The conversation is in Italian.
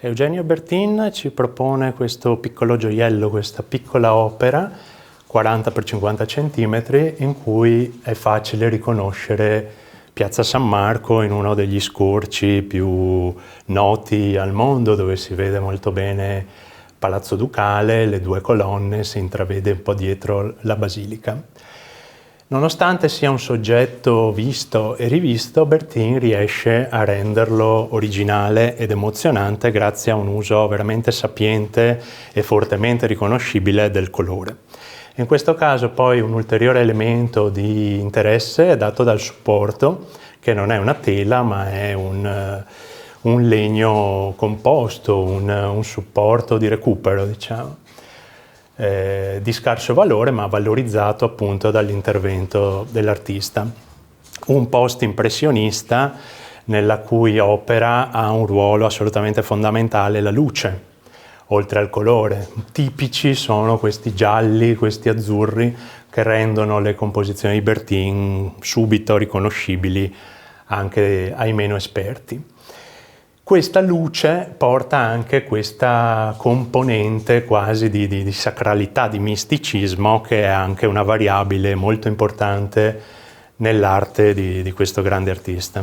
Eugenio Bertin ci propone questo piccolo gioiello, questa piccola opera, 40 x 50 cm, in cui è facile riconoscere Piazza San Marco in uno degli scorci più noti al mondo, dove si vede molto bene Palazzo Ducale, le due colonne, si intravede un po' dietro la basilica. Nonostante sia un soggetto visto e rivisto, Bertin riesce a renderlo originale ed emozionante grazie a un uso veramente sapiente e fortemente riconoscibile del colore. In questo caso poi un ulteriore elemento di interesse è dato dal supporto, che non è una tela ma è un legno composto, un supporto di recupero, diciamo. Di scarso valore ma valorizzato appunto dall'intervento dell'artista. Un post-impressionista nella cui opera ha un ruolo assolutamente fondamentale la luce, oltre al colore. Tipici sono questi gialli, questi azzurri che rendono le composizioni di Bertin subito riconoscibili anche ai meno esperti. Questa luce porta anche questa componente quasi di sacralità, di misticismo, che è anche una variabile molto importante nell'arte di questo grande artista.